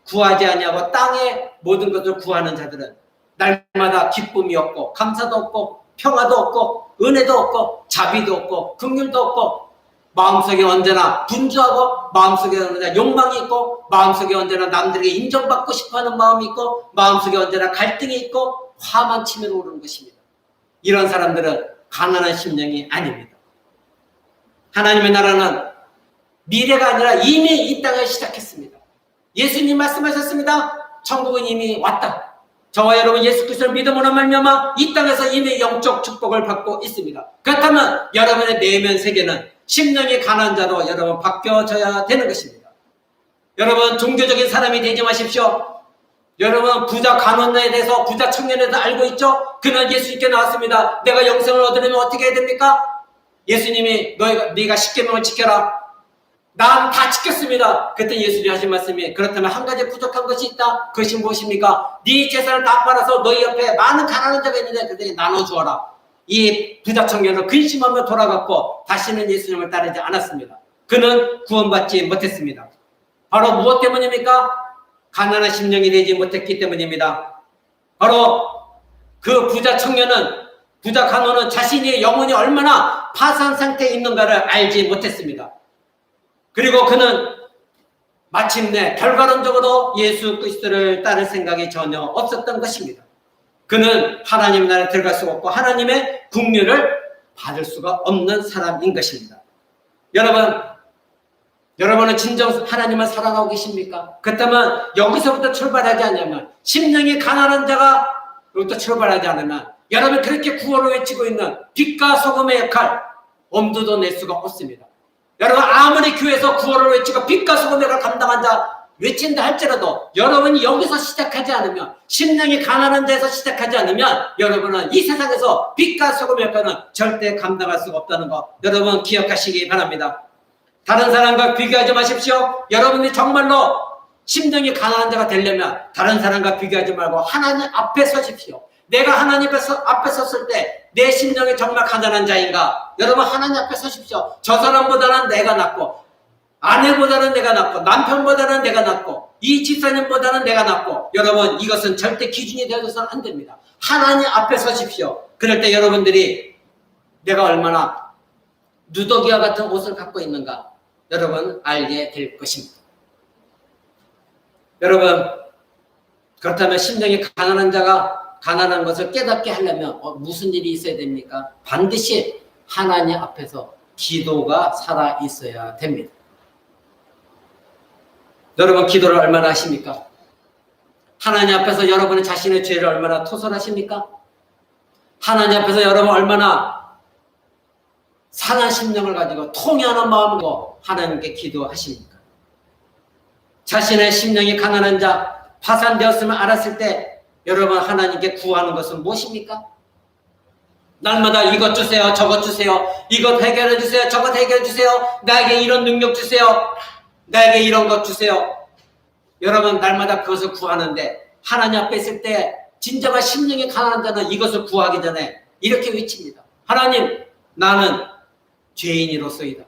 Speaker 1: 구하지 아니하고 땅의 모든 것을 구하는 자들은 날마다 기쁨이 없고 감사도 없고 평화도 없고 은혜도 없고 자비도 없고 긍휼도 없고 마음속에 언제나 분주하고 마음속에 언제나 욕망이 있고 마음속에 언제나 남들에게 인정받고 싶어하는 마음이 있고 마음속에 언제나 갈등이 있고 화만 치밀어 오르는 것입니다. 이런 사람들은 가난한 심령이 아닙니다. 하나님의 나라는 미래가 아니라 이미 이 땅에 시작했습니다. 예수님 말씀하셨습니다. 천국은 이미 왔다. 저와 여러분 예수 그리스도를 믿음으로 말미암아 이 땅에서 이미 영적 축복을 받고 있습니다. 그렇다면 여러분의 내면 세계는 심령이 가난한 자로 여러분 바뀌어져야 되는 것입니다. 여러분 종교적인 사람이 되지 마십시오. 여러분 부자 간원에 대해서 부자 청년에 대해서 알고 있죠? 그는 예수님께 나왔습니다. 내가 영생을 얻으려면 어떻게 해야 됩니까? 예수님이 네가 십계명을 지켜라. 난 다 지켰습니다. 그때 예수님이 하신 말씀이 그렇다면 한 가지 부족한 것이 있다. 그것이 무엇입니까? 네 재산을 다 팔아서 너희 옆에 많은 가난한 자가 있는데 그들에게 나눠주어라. 이 부자 청년은 근심하며 돌아갔고 다시는 예수님을 따르지 않았습니다. 그는 구원받지 못했습니다. 바로 무엇 때문입니까? 가난한 심령이 되지 못했기 때문입니다. 바로 그 부자 청년은 부자 간호는 자신의 영혼이 얼마나 파산 상태에 있는가를 알지 못했습니다. 그리고 그는 마침내 결과론적으로 예수 그리스도를 따를 생각이 전혀 없었던 것입니다. 그는 하나님 나라에 들어갈 수가 없고 하나님의 국류를 받을 수가 없는 사람인 것입니다. 여러분은 진정 하나님을 사랑하고 계십니까? 그렇다면 여기서부터 출발하지 않으면, 심령이 가난한 자가 여기부터 출발하지 않으면, 여러분 그렇게 구원을 외치고 있는 빛과 소금의 역할 엄두도 낼 수가 없습니다. 여러분 아무리 교회에서 구원을 외치고 빛과 소금의 역할 감당한 자 외친다 할지라도 여러분이 여기서 시작하지 않으면, 심령이 가난한 데서 시작하지 않으면 여러분은 이 세상에서 빛과 소금의 역할은 절대 감당할 수가 없다는 거 여러분 기억하시기 바랍니다. 다른 사람과 비교하지 마십시오. 여러분이 정말로 심령이 가난한 자가 되려면 다른 사람과 비교하지 말고 하나님 앞에 서십시오. 내가 하나님 앞에 섰을 때 내 심령이 정말 가난한 자인가? 여러분 하나님 앞에 서십시오. 저 사람보다는 내가 낫고, 아내보다는 내가 낫고, 남편보다는 내가 낫고, 이 집사님보다는 내가 낫고, 여러분 이것은 절대 기준이 되어서는 안 됩니다. 하나님 앞에 서십시오. 그럴 때 여러분들이 내가 얼마나 누더기와 같은 옷을 갖고 있는가 여러분 알게 될 것입니다. 여러분 그렇다면 심령이 가난한 자가 가난한 것을 깨닫게 하려면 무슨 일이 있어야 됩니까? 반드시 하나님 앞에서 기도가 살아 있어야 됩니다. 여러분 기도를 얼마나 하십니까? 하나님 앞에서 여러분의 자신의 죄를 얼마나 토설하십니까? 하나님 앞에서 여러분 얼마나 상한 심령을 가지고 통회하는 마음으로 하나님께 기도하십니까? 자신의 심령이 가난한 자, 파산되었음을 알았을 때 여러분 하나님께 구하는 것은 무엇입니까? 날마다 이것 주세요, 저것 주세요, 이것 해결해 주세요, 저것 해결해 주세요, 나에게 이런 능력 주세요, 나에게 이런 것 주세요. 여러분 날마다 그것을 구하는데 하나님 앞에 있을 때 진정한 심령이 가난한 자는 이것을 구하기 전에 이렇게 외칩니다. 하나님, 나는 죄인이로소이다.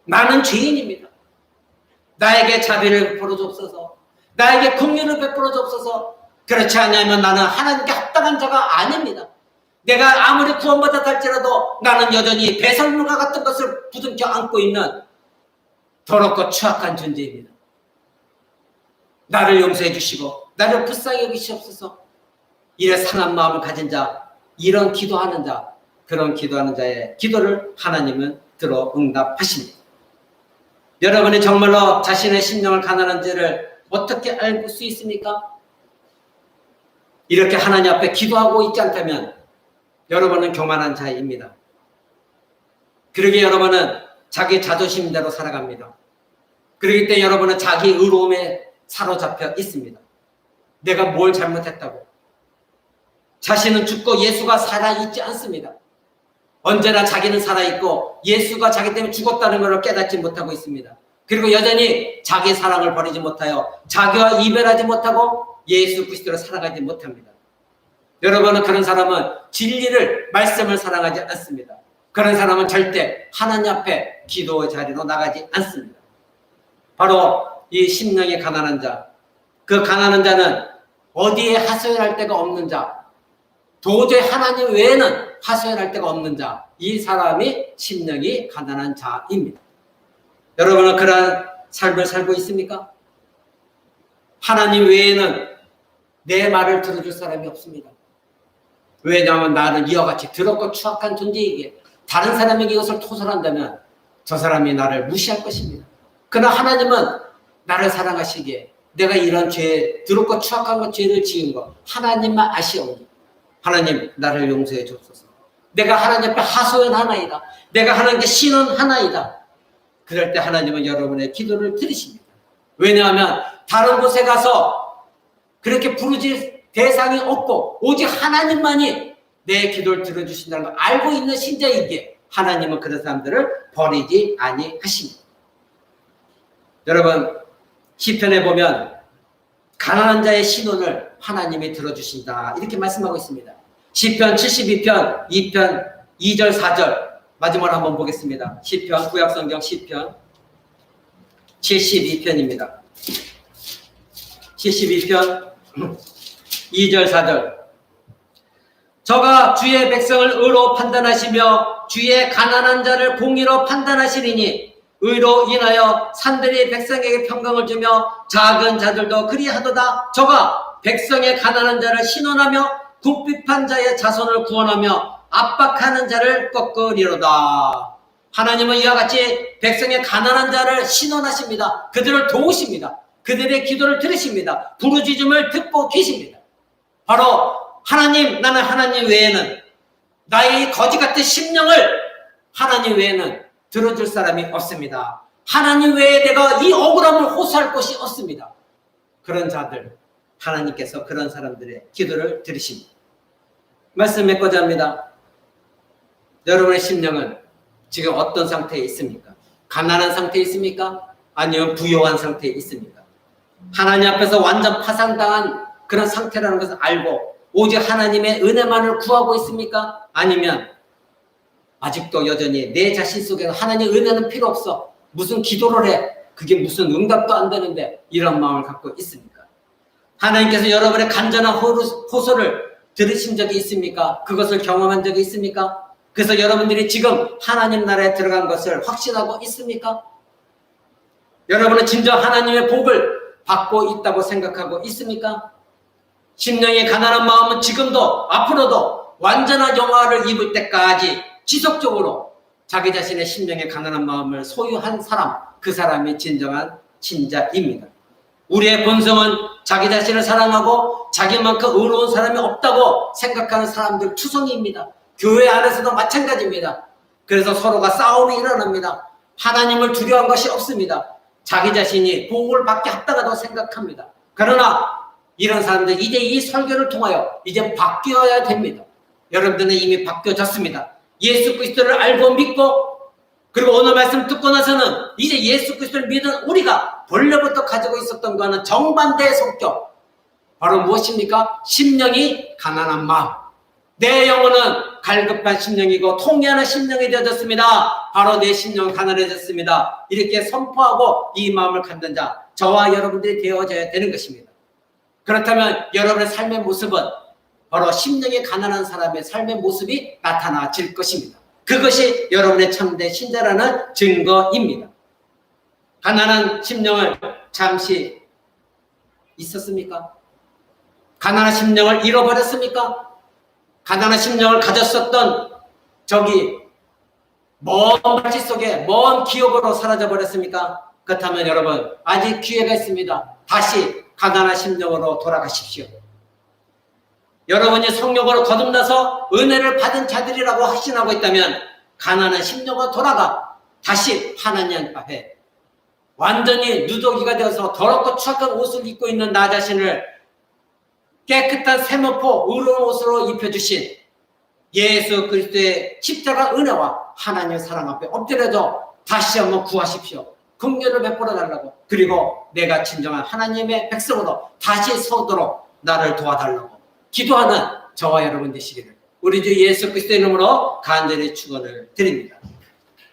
Speaker 1: 나는 죄인입니다. 나에게 자비를 베풀어 주옵소서. 나에게 긍휼을 베풀어 주옵소서. 그렇지 않으면 나는 하나님께 합당한 자가 아닙니다. 내가 아무리 구원받았다 할지라도 나는 여전히 배설물과 같은 것을 부둥켜 안고 있는 더럽고 추악한 존재입니다. 나를 용서해 주시고 나를 불쌍히 여기시옵소서. 이래 상한 마음을 가진 자, 이런 기도하는 자, 그런 기도하는 자의 기도를 하나님은 들어 응답하십니다. 여러분이 정말로 자신의 심령을 가난한 죄를 어떻게 알 수 있습니까? 이렇게 하나님 앞에 기도하고 있지 않다면 여러분은 교만한 자입니다. 그러기에 여러분은 자기 자존심대로 살아갑니다. 그러기 때문에 여러분은 자기 의로움에 사로잡혀 있습니다. 내가 뭘 잘못했다고. 자신은 죽고 예수가 살아있지 않습니다. 언제나 자기는 살아있고 예수가 자기 때문에 죽었다는 것을 깨닫지 못하고 있습니다. 그리고 여전히 자기 사랑을 버리지 못하여 자기와 이별하지 못하고 예수 그리스도를 사랑하지 못합니다. 여러분은 그런 사람은 진리를, 말씀을 사랑하지 않습니다. 그런 사람은 절대 하나님 앞에 기도의 자리로 나가지 않습니다. 바로 이 심령이 가난한 자, 그 가난한 자는 어디에 하소연할 데가 없는 자, 도저히 하나님 외에는 하소연할 데가 없는 자, 이 사람이 심령이 가난한 자입니다. 여러분은 그러한 삶을 살고 있습니까? 하나님 외에는 내 말을 들어줄 사람이 없습니다. 왜냐하면 나는 이와 같이 더럽고 추악한 존재이기에 다른 사람에게 이것을 토설한다면 저 사람이 나를 무시할 것입니다. 그러나 하나님은 나를 사랑하시기에 내가 이런 죄, 더럽고 추악한 것, 죄를 지은 것 하나님만 아시오니 하나님 나를 용서해 주옵소서. 내가 하나님 앞에 하소연하나이다. 내가 하나님께 신원하나이다. 그럴 때 하나님은 여러분의 기도를 들으십니다. 왜냐하면 다른 곳에 가서 그렇게 부르질 대상이 없고 오직 하나님만이 내 기도를 들어주신다는 걸 알고 있는 신자이기에 하나님은 그런 사람들을 버리지 아니하십니다. 여러분 시편에 보면 가난한 자의 신원을 하나님이 들어주신다 이렇게 말씀하고 있습니다. 시편 72편 2편 2절 4절 마지막으로 한번 보겠습니다. 시편 구약성경 시편 72편입니다. 72편 2절 4절 저가 주의 백성을 의로 판단하시며 주의 가난한 자를 공의로 판단하시리니 의로 인하여 산들이 백성에게 평강을 주며 작은 자들도 그리하도다. 저가 백성의 가난한 자를 신원하며 궁핍한 자의 자손을 구원하며 압박하는 자를 꺾으리로다. 하나님은 이와 같이 백성의 가난한 자를 신원하십니다. 그들을 도우십니다. 그들의 기도를 들으십니다. 부르짖음을 듣고 계십니다. 바로 하나님, 나는 하나님 외에는, 나의 거지 같은 심령을 하나님 외에는 들어줄 사람이 없습니다. 하나님 외에 내가 이 억울함을 호소할 곳이 없습니다. 그런 자들, 하나님께서 그런 사람들의 기도를 들으십니다. 말씀 맺고자 합니다. 여러분의 심령은 지금 어떤 상태에 있습니까? 가난한 상태에 있습니까? 아니면 부요한 상태에 있습니까? 하나님 앞에서 완전 파산당한 그런 상태라는 것을 알고 오직 하나님의 은혜만을 구하고 있습니까? 아니면 아직도 여전히 내 자신 속에 하나님의 은혜는 필요 없어, 무슨 기도를 해, 그게 무슨 응답도 안 되는데, 이런 마음을 갖고 있습니까? 하나님께서 여러분의 간절한 호소를 들으신 적이 있습니까? 그것을 경험한 적이 있습니까? 그래서 여러분들이 지금 하나님 나라에 들어간 것을 확신하고 있습니까? 여러분은 진정 하나님의 복을 받고 있다고 생각하고 있습니까? 심령의 가난한 마음은 지금도 앞으로도 완전한 영화를 입을 때까지 지속적으로 자기 자신의 심령의 가난한 마음을 소유한 사람, 그 사람이 진정한 신자입니다. 우리의 본성은 자기 자신을 사랑하고 자기만큼 의로운 사람이 없다고 생각하는 사람들 투성이입니다. 교회 안에서도 마찬가지입니다. 그래서 서로가 싸움이 일어납니다. 하나님을 두려워한 것이 없습니다. 자기 자신이 복을 받기 합당하다고 생각합니다. 그러나 이런 사람들 이제 이 설교를 통하여 이제 바뀌어야 됩니다. 여러분들은 이미 바뀌어졌습니다. 예수 그리스도를 알고 믿고, 그리고 오늘 말씀 듣고 나서는 이제 예수 그리스도를 믿은 우리가 본래부터 가지고 있었던 것과는 정반대의 성격, 바로 무엇입니까? 심령이 가난한 마음. 내 영혼은 갈급한 심령이고 통쾌하는 심령이 되어졌습니다. 바로 내 심령은 가난해졌습니다. 이렇게 선포하고 이 마음을 갖는 자, 저와 여러분들이 되어져야 되는 것입니다. 그렇다면 여러분의 삶의 모습은 바로 심령이 가난한 사람의 삶의 모습이 나타나질 것입니다. 그것이 여러분의 참된 신자라는 증거입니다. 가난한 심령을 잠시 있었습니까? 가난한 심령을 잃어버렸습니까? 가난한 심령을 가졌었던 적이 먼 발치 속에 먼 기억으로 사라져버렸습니까? 그렇다면 여러분, 아직 기회가 있습니다. 다시 가난한 심령으로 돌아가십시오. 여러분이 성령으로 거듭나서 은혜를 받은 자들이라고 확신하고 있다면 가난한 심령으로 돌아가 다시 하나님 앞에 완전히 누더기가 되어서 더럽고 추악한 옷을 입고 있는 나 자신을 깨끗한 세모포 의로운 옷으로 입혀주신 예수 그리스도의 십자가 은혜와 하나님의 사랑 앞에 엎드려져 다시 한번 구하십시오. 긍휼을 베풀어 달라고, 그리고 내가 진정한 하나님의 백성으로 다시 서도록 나를 도와달라고 기도하는 저와 여러분 되시기를 우리 주 예수 그리스도의 이름으로 간절히 축원을 드립니다.